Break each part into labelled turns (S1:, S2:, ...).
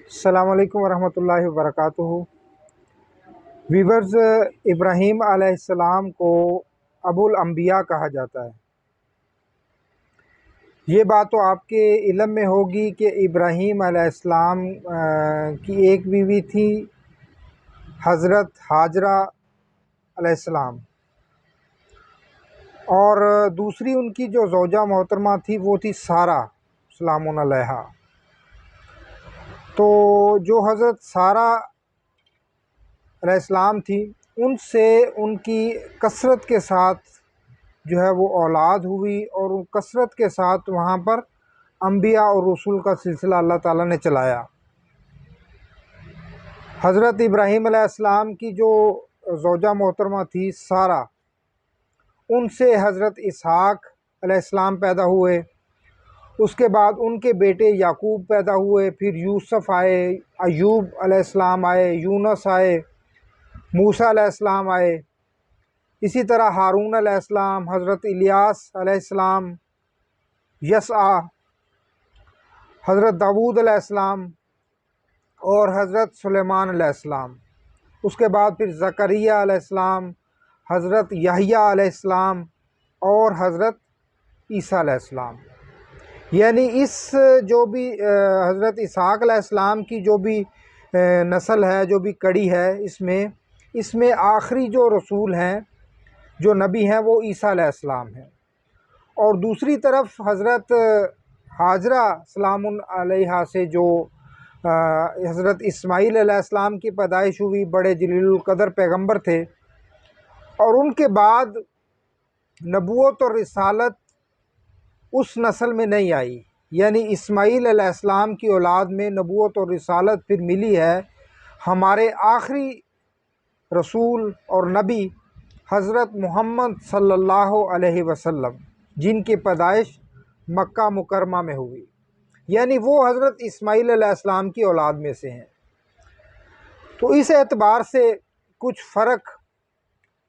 S1: السلام علیکم ورحمۃ اللہ وبرکاتہ۔ ویورز، ابراہیم علیہ السلام کو ابو الانبیاء کہا جاتا ہے۔ یہ بات تو آپ کے علم میں ہوگی کہ ابراہیم علیہ السلام کی ایک بیوی تھی حضرت ہاجرہ علیہ السلام، اور دوسری ان کی جو زوجہ محترمہ تھی وہ تھی سارہ سلام علیہا۔ تو جو حضرت سارہ علیہ السلام تھی، ان سے ان کی کثرت کے ساتھ جو ہے وہ اولاد ہوئی، اور ان کثرت کے ساتھ وہاں پر انبیاء اور رسول کا سلسلہ اللہ تعالیٰ نے چلایا۔ حضرت ابراہیم علیہ السلام کی جو زوجہ محترمہ تھی سارہ، ان سے حضرت اسحاق علیہ السلام پیدا ہوئے۔ اس کے بعد ان کے بیٹے یعقوب پیدا ہوئے، پھر یوسف آئے، ایوب علیہ السلام آئے، یونس آئے، موسیٰ علیہ السلام آئے، اسی طرح ہارون علیہ السلام، حضرت الیاس علیہ السلام، یسع، حضرت داود علیہ السلام، اور حضرت سلیمان علیہ السلام۔ اس کے بعد پھر زکریہ علیہ السلام، حضرت یحییٰ علیہ السلام، اور حضرت عیسیٰ علیہ السلام۔ یعنی اس جو بھی حضرت اسحاق علیہ السلام کی جو بھی نسل ہے، جو بھی کڑی ہے، اس میں آخری جو رسول ہیں، جو نبی ہیں، وہ عیسیٰ علیہ السلام ہیں۔ اور دوسری طرف حضرت ہاجرہ سلام علیہا سے جو حضرت اسماعیل علیہ السلام کی پیدائش ہوئی، بڑے جلیل القدر پیغمبر تھے، اور ان کے بعد نبوت اور رسالت اس نسل میں نہیں آئی۔ یعنی اسماعیل علیہ السلام کی اولاد میں نبوت اور رسالت پھر ملی ہے ہمارے آخری رسول اور نبی حضرت محمد صلی اللہ علیہ وسلم، جن کی پیدائش مکہ مکرمہ میں ہوئی۔ یعنی وہ حضرت اسماعیل علیہ السلام کی اولاد میں سے ہیں۔ تو اس اعتبار سے کچھ فرق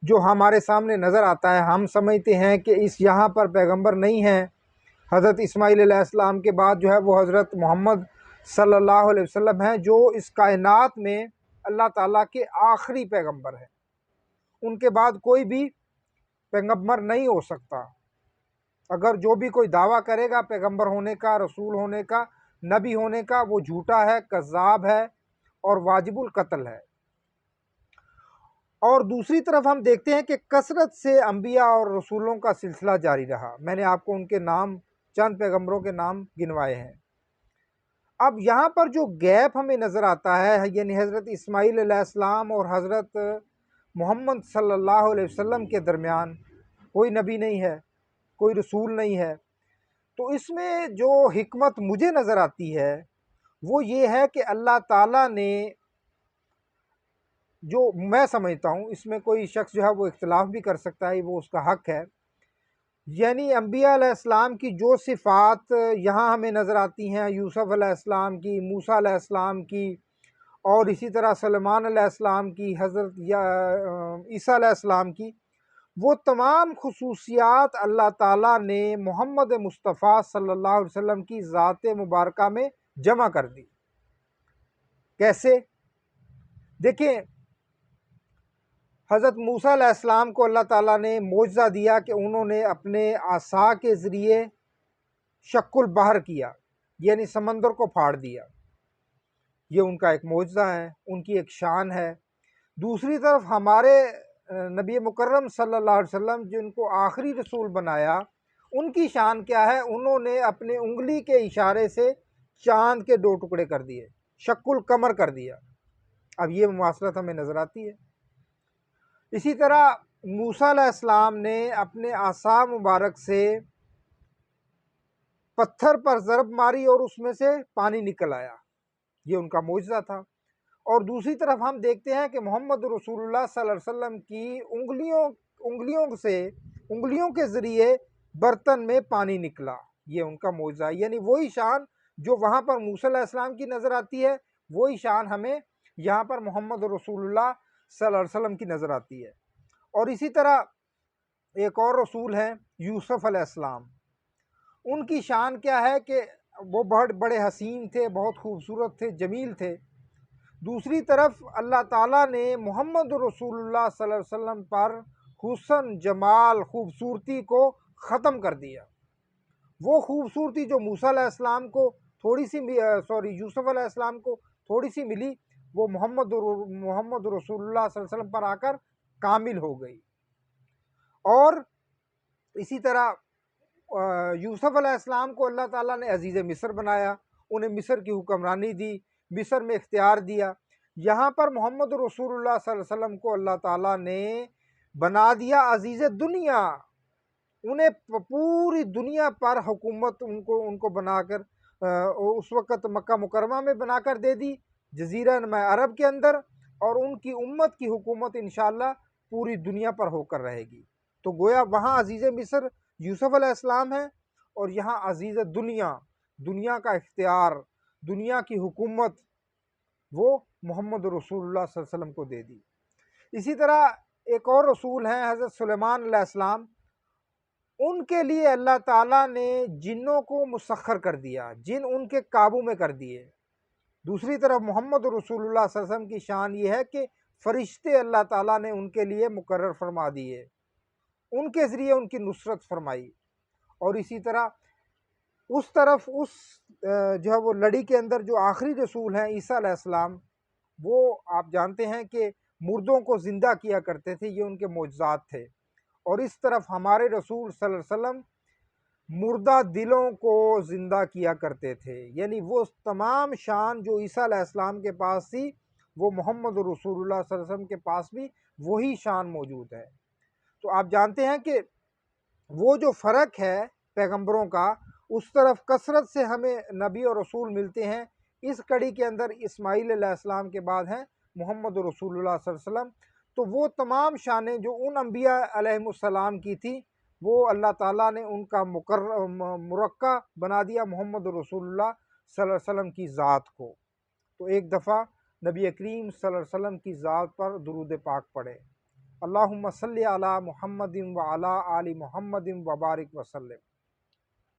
S1: جو ہمارے سامنے نظر آتا ہے، ہم سمجھتے ہیں کہ یہاں پر پیغمبر نہیں ہیں۔ حضرت اسماعیل علیہ السلام کے بعد جو ہے وہ حضرت محمد صلی اللہ علیہ وسلم ہیں، جو اس کائنات میں اللہ تعالیٰ کے آخری پیغمبر ہیں۔ ان کے بعد کوئی بھی پیغمبر نہیں ہو سکتا۔ اگر جو بھی کوئی دعویٰ کرے گا پیغمبر ہونے کا، رسول ہونے کا، نبی ہونے کا، وہ جھوٹا ہے، کذاب ہے، اور واجب القتل ہے۔ اور دوسری طرف ہم دیکھتے ہیں کہ کثرت سے انبیاء اور رسولوں کا سلسلہ جاری رہا۔ میں نے آپ کو ان کے نام، چند پیغمبروں کے نام گنوائے ہیں۔ اب یہاں پر جو گیپ ہمیں نظر آتا ہے، یعنی حضرت اسماعیل علیہ السلام اور حضرت محمد صلی اللہ علیہ وسلم کے درمیان کوئی نبی نہیں ہے، کوئی رسول نہیں ہے۔ تو اس میں جو حکمت مجھے نظر آتی ہے وہ یہ ہے کہ اللہ تعالیٰ نے، جو میں سمجھتا ہوں، اس میں کوئی شخص جو ہے وہ اختلاف بھی کر سکتا ہے، وہ اس کا حق ہے، یعنی انبیاء علیہ السلام کی جو صفات یہاں ہمیں نظر آتی ہیں، یوسف علیہ السلام کی، موسیٰ علیہ السلام کی، اور اسی طرح سلیمان علیہ السلام کی، حضرت عیسیٰ علیہ السلام کی، وہ تمام خصوصیات اللہ تعالیٰ نے محمد مصطفیٰ صلی اللہ علیہ وسلم کی ذات مبارکہ میں جمع کر دی۔ کیسے؟ دیکھیں، حضرت موسیٰ علیہ السلام کو اللہ تعالیٰ نے معجزہ دیا کہ انہوں نے اپنے عصا کے ذریعے شق البحر کیا، یعنی سمندر کو پھاڑ دیا۔ یہ ان کا ایک معجزہ ہے، ان کی ایک شان ہے۔ دوسری طرف ہمارے نبی مکرم صلی اللہ علیہ وسلم، جن کو آخری رسول بنایا، ان کی شان کیا ہے؟ انہوں نے اپنے انگلی کے اشارے سے چاند کے 2 ٹکڑے کر دیے، شق القمر کر دیا۔ اب یہ مماثلت ہمیں نظر آتی ہے۔ اسی طرح موسیٰ علیہ السلام نے اپنے عصا مبارک سے پتھر پر ضرب ماری اور اس میں سے پانی نکل آیا، یہ ان کا معجزہ تھا۔ اور دوسری طرف ہم دیکھتے ہیں کہ محمد رسول اللہ صلی اللہ علیہ وسلم کی انگلیوں کے ذریعے برتن میں پانی نکلا، یہ ان کا معجزہ ہے۔ یعنی وہی شان جو وہاں پر موسیٰ علیہ السلام کی نظر آتی ہے، وہی شان ہمیں یہاں پر محمد رسول اللہ صلی اللہ علیہ وسلم کی نظر آتی ہے۔ اور اسی طرح ایک اور رسول ہیں یوسف علیہ السلام، ان کی شان کیا ہے کہ وہ بہت بڑے حسین تھے، بہت خوبصورت تھے، جمیل تھے۔ دوسری طرف اللہ تعالیٰ نے محمد رسول اللہ صلی اللہ علیہ وسلم پر حسن، جمال، خوبصورتی کو ختم کر دیا۔ وہ خوبصورتی جو موسیٰ علیہ السلام کو یوسف علیہ السلام کو تھوڑی سی ملی، وہ محمد رسول اللہ صلی اللہ علیہ وسلم پر آ کر کامل ہو گئی۔ اور اسی طرح یوسف علیہ السلام کو اللہ تعالیٰ نے عزیز مصر بنایا، انہیں مصر کی حکمرانی دی، مصر میں اختیار دیا۔ یہاں پر محمد رسول اللہ صلی اللہ علیہ وسلم کو اللہ تعالیٰ نے بنا دیا عزیز دنیا، انہیں پوری دنیا پر حکومت ان کو بنا کر اس وقت مکہ مکرمہ میں بنا کر دے دی، جزیرہ نما عرب کے اندر، اور ان کی امت کی حکومت انشاءاللہ پوری دنیا پر ہو کر رہے گی۔ تو گویا وہاں عزیز مصر یوسف علیہ السلام ہے، اور یہاں عزیز دنیا کا اختیار، دنیا کی حکومت وہ محمد رسول اللہ صلی اللہ علیہ وسلم کو دے دی۔ اسی طرح ایک اور رسول ہیں حضرت سلیمان علیہ السلام، ان کے لیے اللہ تعالیٰ نے جنوں کو مسخر کر دیا، جن ان کے قابو میں کر دیے۔ دوسری طرف محمد رسول اللہ صلی اللہ علیہ وسلم کی شان یہ ہے کہ فرشتے اللہ تعالیٰ نے ان کے لیے مقرر فرما دیے، ان کے ذریعے ان کی نصرت فرمائی۔ اور اسی طرح اس طرف جو ہے وہ لڑی کے اندر جو آخری رسول ہیں عیسیٰ علیہ السلام، وہ آپ جانتے ہیں کہ مردوں کو زندہ کیا کرتے تھے، یہ ان کے معجزات تھے۔ اور اس طرف ہمارے رسول صلی اللہ علیہ وسلم مردہ دلوں کو زندہ کیا کرتے تھے، یعنی وہ تمام شان جو عیسیٰ علیہ السلام کے پاس تھی، وہ محمد رسول اللہ صلی اللہ علیہ وسلم کے پاس بھی وہی شان موجود ہے۔ تو آپ جانتے ہیں کہ وہ جو فرق ہے پیغمبروں کا، اس طرف کثرت سے ہمیں نبی اور رسول ملتے ہیں۔ اس کڑی کے اندر اسماعیل علیہ السلام کے بعد ہیں محمد رسول اللہ صلی اللہ علیہ وسلم۔ تو وہ تمام شانیں جو ان انبیاء علیہ السلام کی تھی، وہ اللہ تعالیٰ نے ان کا مرکہ بنا دیا محمد رسول اللہ صلی اللہ علیہ وسلم کی ذات کو۔ تو ایک دفعہ نبی کریم صلی اللہ علیہ وسلم کی ذات پر درود پاک پڑھے۔ اللہم صلی علی محمد و علی آل محمد و بارک وسلم۔